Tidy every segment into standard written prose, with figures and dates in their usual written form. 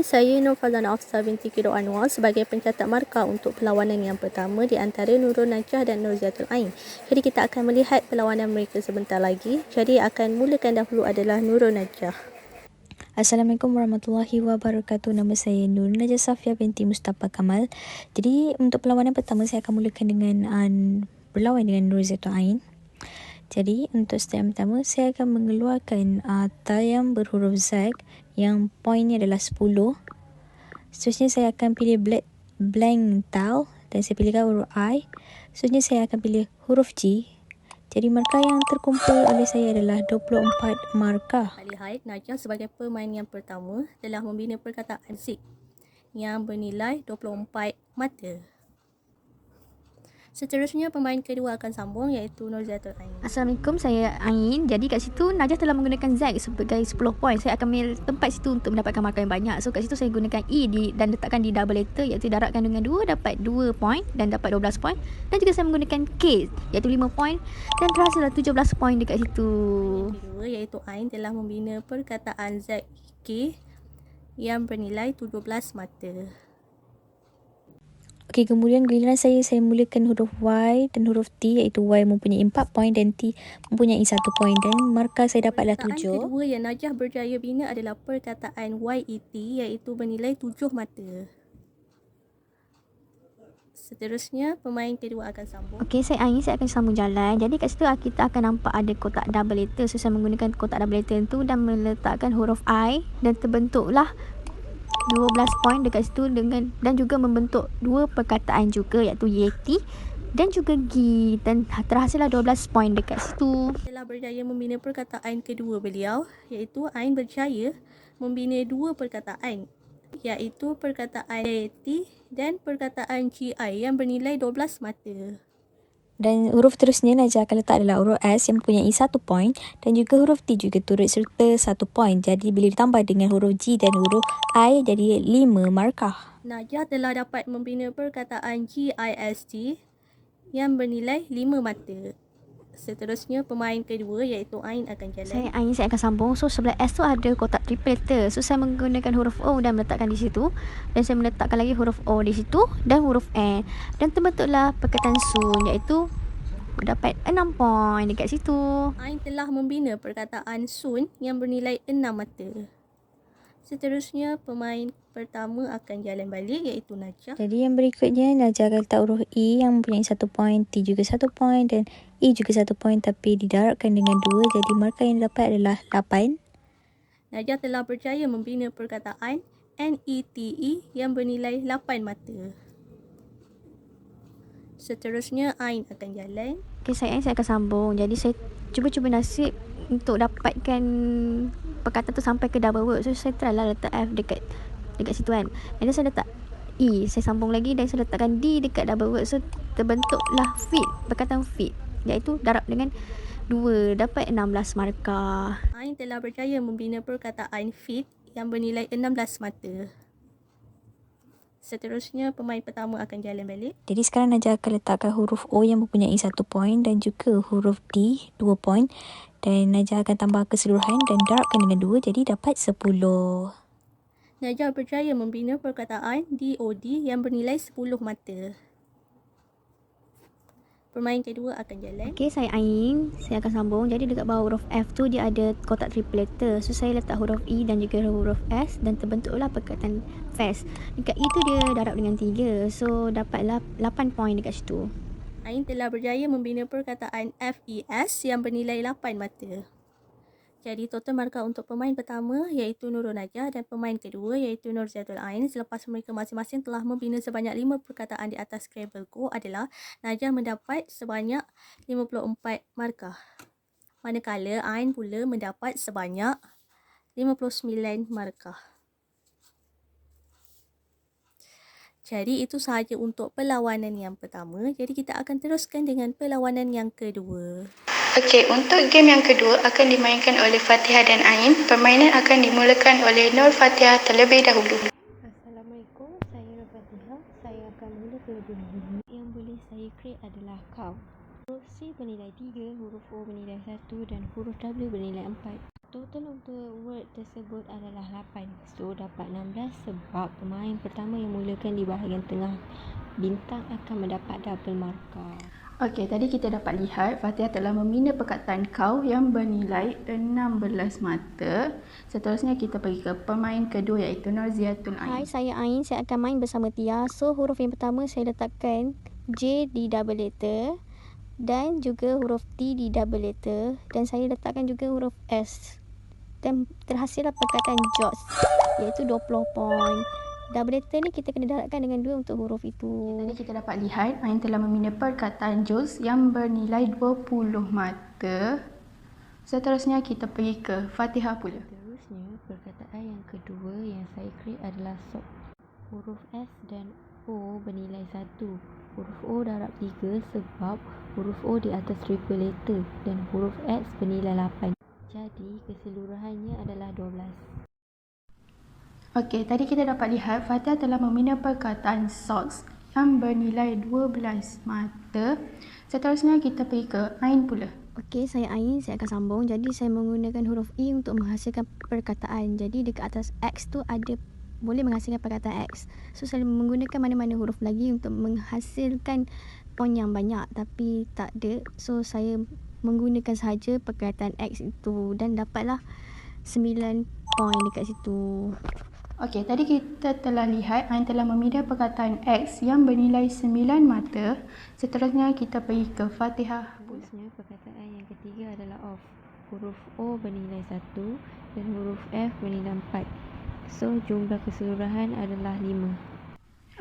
saya Nur Fazana Afsar binti Kiro Anwar sebagai pencatat markah untuk perlawanan yang pertama di antara Nurul Najah dan Nurzatul Ain. Jadi kita akan melihat perlawanan mereka sebentar lagi. Jadi akan mulakan dahulu adalah Nurul Najah. Assalamualaikum warahmatullahi wabarakatuh. Nama saya Nur Najah Safia binti Mustafa Kamal. Jadi untuk perlawanan pertama saya akan mulakan dengan berlawan dengan Nurzatul Ain. Jadi untuk step yang pertama saya akan mengeluarkan tayam berhuruf Z yang poinnya adalah 10. Seterusnya saya akan pilih blank tile dan saya pilihkan huruf I. Seterusnya saya akan pilih huruf G. Jadi markah yang terkumpul oleh saya adalah 24 markah. Lihat, Najah sebagai pemain yang pertama telah membina perkataan zik yang bernilai 24 mata. Seterusnya pemain kedua akan sambung iaitu Nurzatul Ain. Assalamualaikum, saya Ain. Jadi kat situ Najah telah menggunakan Z sebagai 10 poin. Saya akan ambil tempat situ untuk mendapatkan markah yang banyak. So kat situ saya gunakan E dan letakkan di double letter iaitu darabkan dengan 2 dapat 2 poin dan dapat 12 poin. Dan juga saya menggunakan K iaitu 5 poin dan terhasillah 17 poin dekat situ. Yang kedua iaitu Ain telah membina perkataan ZK yang bernilai 17 mata. Okey, kemudian giliran saya mulakan huruf Y dan huruf T iaitu Y mempunyai 4 poin dan T mempunyai 1 poin dan markah saya dapatlah 7. Perkataan kedua yang Najah berjaya bina adalah perkataan YET iaitu bernilai 7 mata. Seterusnya pemain kedua akan sambung. Okey, saya Ain, saya akan sambung jalan. Jadi kat situ kita akan nampak ada kotak double letter. So saya menggunakan kotak double letter itu dan meletakkan huruf I dan terbentuklah 12 poin dekat situ dan juga membentuk dua perkataan juga iaitu yeti dan juga gi dan terhasillah 12 poin dekat situ. Telah berjaya membina perkataan kedua beliau iaitu Ain berjaya membina dua perkataan iaitu perkataan yeti dan perkataan gi yang bernilai 12 mata. Dan huruf terusnya Najah akan letak adalah huruf S yang mempunyai 1 poin dan juga huruf T juga turut serta 1 poin. Jadi bila ditambah dengan huruf G dan huruf I jadi 5 markah. Najah telah dapat membina perkataan GIST yang bernilai 5 mata. Seterusnya pemain kedua iaitu Ain akan jalan. Saya Ain, saya akan sambung. So sebelah S tu ada kotak triple letter. So saya menggunakan huruf O dan meletakkan di situ. Dan saya meletakkan lagi huruf O di situ dan huruf N. Dan terbentuklah perkataan sun iaitu dapat 6 poin dekat situ. Ain telah membina perkataan sun yang bernilai 6 mata. Seterusnya pemain pertama akan jalan balik iaitu Najah. Jadi yang berikutnya Najah akan letak huruf E yang mempunyai 1 poin, T juga 1 poin dan E juga 1 poin tapi didarabkan dengan 2. Jadi markah yang dapat adalah 8. Najah telah berjaya membina perkataan NETE yang bernilai 8 mata. Seterusnya Ain akan jalan. Okey, saya akan sambung. Jadi saya cuba nasib untuk dapatkan perkataan tu sampai ke double word. So saya try lah letak F dekat situ kan. Dan saya letak E, saya sambung lagi dan saya letakkan D dekat double word. So terbentuklah fit, perkataan fit iaitu darab dengan 2 dapat 16 markah. Ain telah berjaya membina perkataan fit yang bernilai 16 mata. Seterusnya pemain pertama akan jalan balik. Jadi sekarang Najah akan letakkan huruf O yang mempunyai 1 poin dan juga huruf D 2 poin. Dan Najah akan tambah keseluruhan dan darabkan dengan 2 jadi dapat 10. Najah berjaya membina perkataan DOD yang bernilai 10 mata. Pemain kedua akan jalan. Okey, saya Ain, saya akan sambung. Jadi dekat bawah huruf F tu dia ada kotak triple letter. So saya letak huruf E dan juga huruf S dan terbentuklah perkataan fast. Dekat E tu dia darab dengan 3. So dapatlah 8 poin dekat situ. Ain telah berjaya membina perkataan FES yang bernilai 8 mata. Jadi total markah untuk pemain pertama iaitu Nurul Najah dan pemain kedua iaitu Nurzatul Ain selepas mereka masing-masing telah membina sebanyak 5 perkataan di atas Scrabble Go adalah Najah mendapat sebanyak 54 markah. Manakala Ain pula mendapat sebanyak 59 markah. Jadi itu sahaja untuk perlawanan yang pertama. Jadi kita akan teruskan dengan perlawanan yang kedua. Okey, untuk game yang kedua akan dimainkan oleh Fatihah dan Ain. Permainan akan dimulakan oleh Nur Fatihah terlebih dahulu. Assalamualaikum, saya Nur Fatihah. Saya akan mula terlebih dahulu. Yang boleh saya create adalah count. Huruf C bernilai 3, huruf O bernilai 1 dan huruf W bernilai 4. Total untuk word tersebut adalah 8. So dapat 16 sebab pemain pertama yang mulakan di bahagian tengah bintang akan mendapat double markah. Okey, tadi kita dapat lihat Fatihah telah membina perkataan kau yang bernilai 16 mata. Seterusnya kita pergi ke pemain kedua iaitu Norziatul Hai, Ain. saya Ain. Saya akan main bersama Tia. So, huruf yang pertama saya letakkan J di double letter dan juga huruf T di double letter, dan saya letakkan juga huruf S. Dan terhasillah perkataan JOS, iaitu 20 poin. Double letter ni kita kena darabkan dengan 2 untuk huruf itu. Tadi kita dapat lihat Ain telah membina perkataan Juz yang bernilai 20 mata. Seterusnya kita pergi ke Fatihah pula. Seterusnya, perkataan yang kedua yang saya create adalah SOP. Huruf S dan O bernilai 1. Huruf O darab 3 sebab huruf O di atas triple letter dan huruf X bernilai 8. Jadi, keseluruhannya adalah 12. Okey, tadi kita dapat lihat Fatihah telah membina perkataan socks yang bernilai 12 mata. Seterusnya kita pergi ke Ain pula. Okey, saya Ain. Saya akan sambung. Jadi, saya menggunakan huruf I untuk menghasilkan perkataan. Jadi, dekat atas X tu ada boleh menghasilkan perkataan X. So, saya menggunakan mana-mana huruf lagi untuk menghasilkan poin yang banyak. Tapi tak ada. So, saya menggunakan sahaja perkataan X itu dan dapatlah 9 poin dekat situ. Okey, tadi kita telah lihat Ain telah membina perkataan X yang bernilai 9 mata. Seterusnya kita pergi ke Fatihah. Seterusnya, perkataan yang ketiga adalah off. Huruf O bernilai 1 dan huruf F bernilai 4. So, jumlah keseluruhan adalah 5.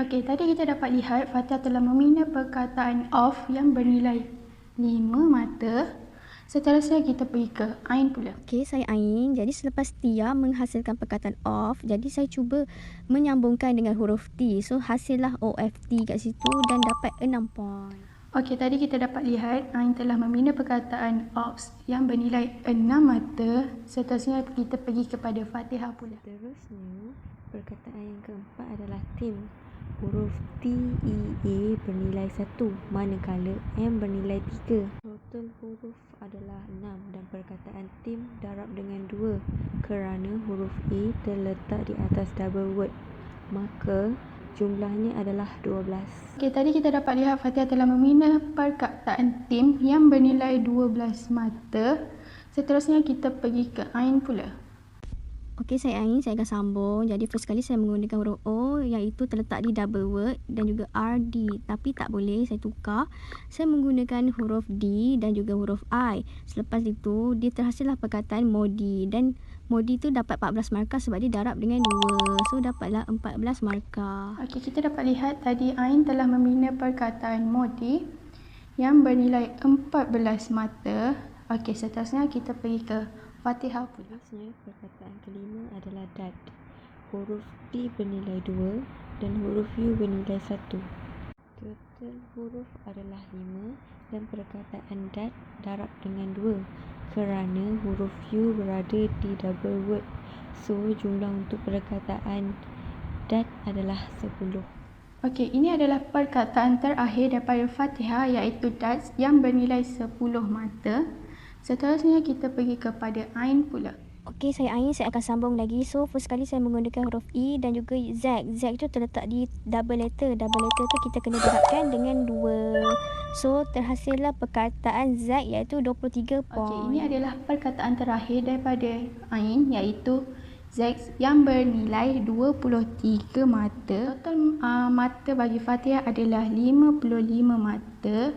Okey, tadi kita dapat lihat Fatihah telah membina perkataan off yang bernilai 5 mata. Seterusnya kita pergi ke Ain pula. Okey, saya Ain. Jadi selepas Tia menghasilkan perkataan off, jadi saya cuba menyambungkan dengan huruf T. So, hasillah OFT kat situ dan dapat 6 poin. Okey, tadi kita dapat lihat Ain telah membina perkataan off yang bernilai 6 mata. Seterusnya kita pergi kepada Fatihah pula. Seterusnya, perkataan yang keempat adalah tim. Huruf TEA bernilai 1 manakala M bernilai 3. Total huruf adalah 6 dan perkataan tim darab dengan 2 kerana huruf A terletak di atas double word. Maka jumlahnya adalah 12. Okey, tadi kita dapat lihat Fatihah telah membina perkataan tim yang bernilai 12 mata. Seterusnya kita pergi ke Ain pula. Okey, saya Ain. Saya akan sambung. Jadi, first kali saya menggunakan huruf O iaitu terletak di double word dan juga RD. Tapi tak boleh, saya tukar. Saya menggunakan huruf D dan juga huruf I. Selepas itu, dia terhasillah perkataan Modi. Dan Modi tu dapat 14 markah sebab dia darab dengan 2. So, dapatlah 14 markah. Okey, kita dapat lihat tadi Ain telah membina perkataan Modi yang bernilai 14 mata. Okey, seterusnya kita pergi ke Fatihah pula. Seterusnya, perkataan kelima adalah dat. Huruf T bernilai 2 dan huruf U bernilai 1. Total huruf adalah 5 dan perkataan dat darab dengan 2 kerana huruf U berada di double word. So, jumlah untuk perkataan dat adalah 10. Okey, ini adalah perkataan terakhir daripada Fatihah iaitu dat yang bernilai 10 mata. Seterusnya kita pergi kepada Ain pula. Okey, saya Ain. Saya akan sambung lagi. So, first kali saya menggunakan huruf E dan juga Z. Z tu terletak di double letter. Double letter tu kita kena darabkan dengan 2. So, terhasillah perkataan Z iaitu 23 poin. Okey, ini adalah perkataan terakhir daripada Ain iaitu Z yang bernilai 23 mata. Total mata bagi Fatihah adalah 55 mata.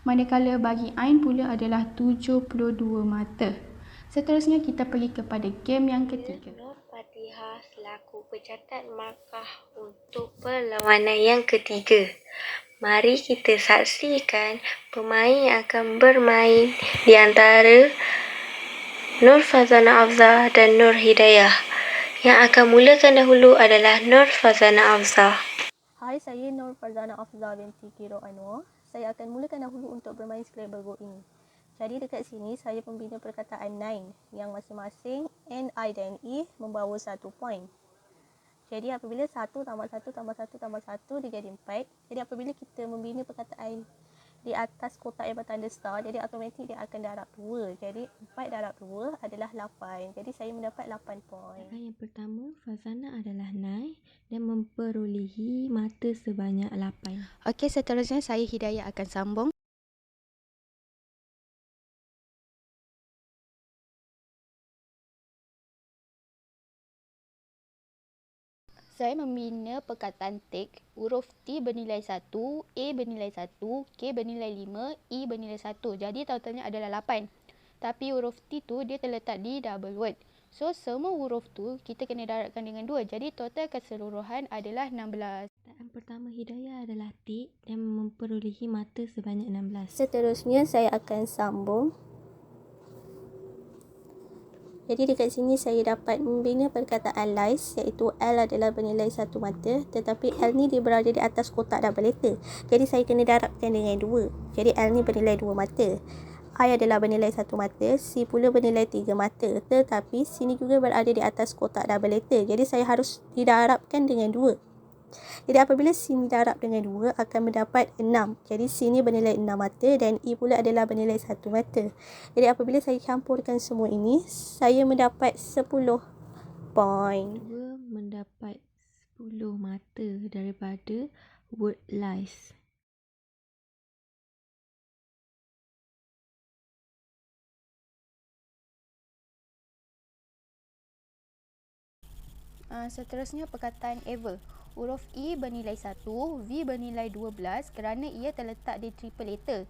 Manakala bagi Ain pula adalah 72 mata. Seterusnya kita pergi kepada game yang ketiga. Nur Fatihah selaku pencatat markah untuk perlawanan yang ketiga. Mari kita saksikan pemain yang akan bermain di antara Nur Fazana Afza dan Nur Hidayah. Yang akan mulakan dahulu adalah Nur Fazana Afza. Hai, saya Nur Farzana Afza binti Kiro Anwar. Saya akan mulakan dahulu untuk bermain Scrabble Go ini. Jadi dekat sini saya membina perkataan 9 yang masing-masing N, I dan E membawa 1 poin. Jadi apabila 1 tambah 1 tambah 1 tambah 1 dia jadi 4. Jadi apabila kita membina perkataan di atas kotak yang bertanda star, jadi automatik dia akan darab 2. Jadi 4 darab 2 adalah 8. Jadi saya mendapat 8 poin. Yang pertama, Fazana adalah naik dan memperolehi mata sebanyak 8. Okey, seterusnya saya Hidayah akan sambung. Saya membina perkataan take, huruf T bernilai 1, A bernilai 1, K bernilai 5, E bernilai 1. Jadi totalnya adalah 8. Tapi huruf T tu dia terletak di double word. So semua huruf tu kita kena darabkan dengan 2. Jadi total keseluruhan adalah 16. Perkataan pertama Hidayah adalah tik dan memperolehi mata sebanyak 16. Seterusnya saya akan sambung. Jadi dekat sini saya dapat membina perkataan lies, iaitu L adalah bernilai 1 mata, tetapi L ni dia berada di atas kotak double letter. Jadi saya kena darabkan dengan 2. Jadi L ni bernilai 2 mata. I adalah bernilai 1 mata, C pula bernilai 3 mata. Tetapi sini juga berada di atas kotak double letter. Jadi saya harus didarabkan dengan 2. Jadi apabila sini darab dengan 2 akan mendapat 6. Jadi sini bernilai 6 mata dan E pula adalah bernilai 1 mata. Jadi apabila saya campurkan semua ini, saya mendapat 10 poin. 2 mendapat 10 mata daripada word lies. Seterusnya perkataan ever. Huruf E bernilai 1, V bernilai 12 kerana ia terletak di triple letter.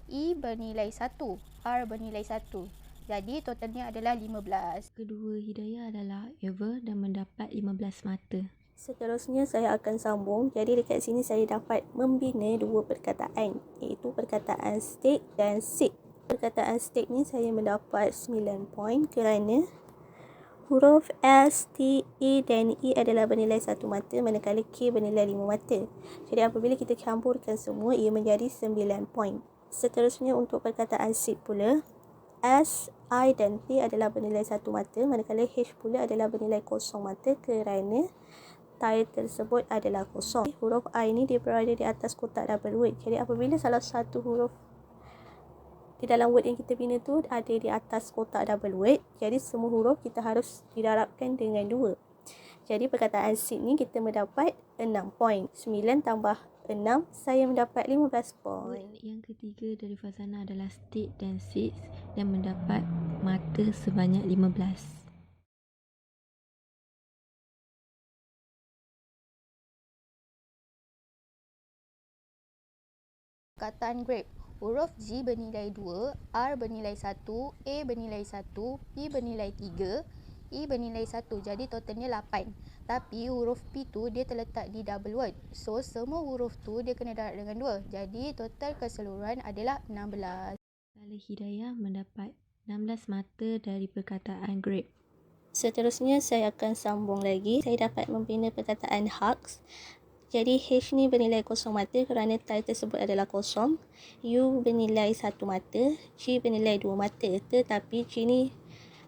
E bernilai 1, R bernilai 1. Jadi totalnya adalah 15. Kedua Hidayah adalah ever dan mendapat 15 mata. Seterusnya saya akan sambung. Jadi dekat sini saya dapat membina 2 perkataan, iaitu perkataan steak dan seek. Perkataan steak ni saya mendapat 9 poin kerana huruf S, T, E dan E adalah bernilai 1 mata, manakala K bernilai 5 mata. Jadi apabila kita campurkan semua, ia menjadi 9 poin. Seterusnya untuk perkataan seek pula, S, I dan T adalah bernilai 1 mata, manakala H pula adalah bernilai 0 mata kerana tile tersebut adalah kosong. Huruf I ni dia berada di atas kotak double word. Jadi apabila salah satu huruf di dalam word yang kita bina tu ada di atas kotak double word, jadi semua huruf kita harus didarabkan dengan 2. Jadi perkataan seek ni kita mendapat 6 poin. 9 tambah 6, saya mendapat 15 poin. Word yang ketiga dari Fazana adalah stick dan six dan mendapat mata sebanyak 15. Perkataan grape. Huruf G bernilai 2, R bernilai 1, A bernilai 1, P bernilai 3, E bernilai 1. Jadi totalnya 8. Tapi huruf P tu dia terletak di double word. So semua huruf tu dia kena darab dengan 2. Jadi total keseluruhan adalah 16. Saleh Hidayah mendapat 16 mata dari perkataan grape. Seterusnya saya akan sambung lagi. Saya dapat membina perkataan hugs. Jadi H ni bernilai 0 mata kerana tile tersebut adalah kosong. U bernilai 1 mata, G bernilai 2 mata. Tetapi G ni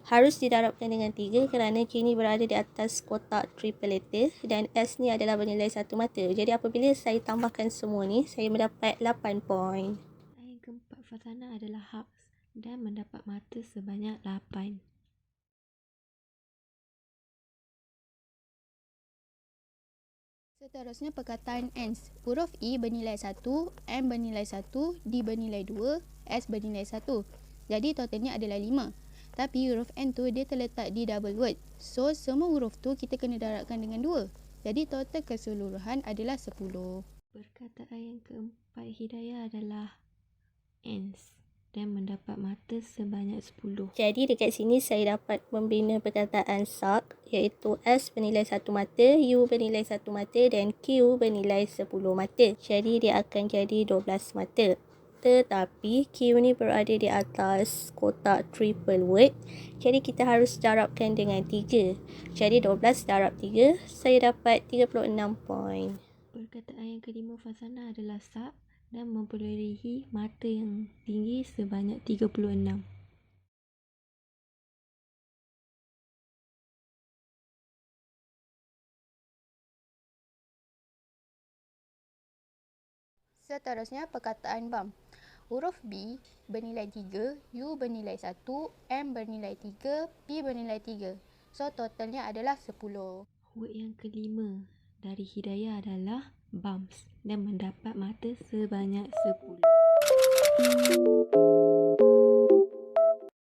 harus didarabkan dengan 3 kerana G ni berada di atas kotak triple letter dan S ni adalah bernilai 1 mata. Jadi apabila saya tambahkan semua ni, saya mendapat 8 poin. Yang keempat Fazana adalah hugs dan mendapat mata sebanyak 8. Seterusnya perkataan ends. Huruf E bernilai 1, M bernilai 1, D bernilai 2, S bernilai 1. Jadi totalnya adalah 5. Tapi huruf N tu dia terletak di double word. So semua huruf tu kita kena darabkan dengan 2. Jadi total keseluruhan adalah 10. Perkataan yang keempat Hidayah adalah ends dan mendapat mata sebanyak 10. Jadi dekat sini saya dapat membina perkataan suck, iaitu S bernilai 1 mata, U bernilai 1 mata dan Q bernilai 10 mata. Jadi dia akan jadi 12 mata. Tetapi Q ni berada di atas kotak triple word. Jadi kita harus darabkan dengan 3. Jadi 12 darab 3, saya dapat 36 poin. Perkataan yang kelima Fazana adalah sak dan memperolehi mata yang tinggi sebanyak 36. Seterusnya perkataan bump. Huruf B bernilai 3, U bernilai 1, M bernilai 3, P bernilai 3. So, totalnya adalah 10. Word yang kelima dari Hidayah adalah bumps dan mendapat mata sebanyak 10.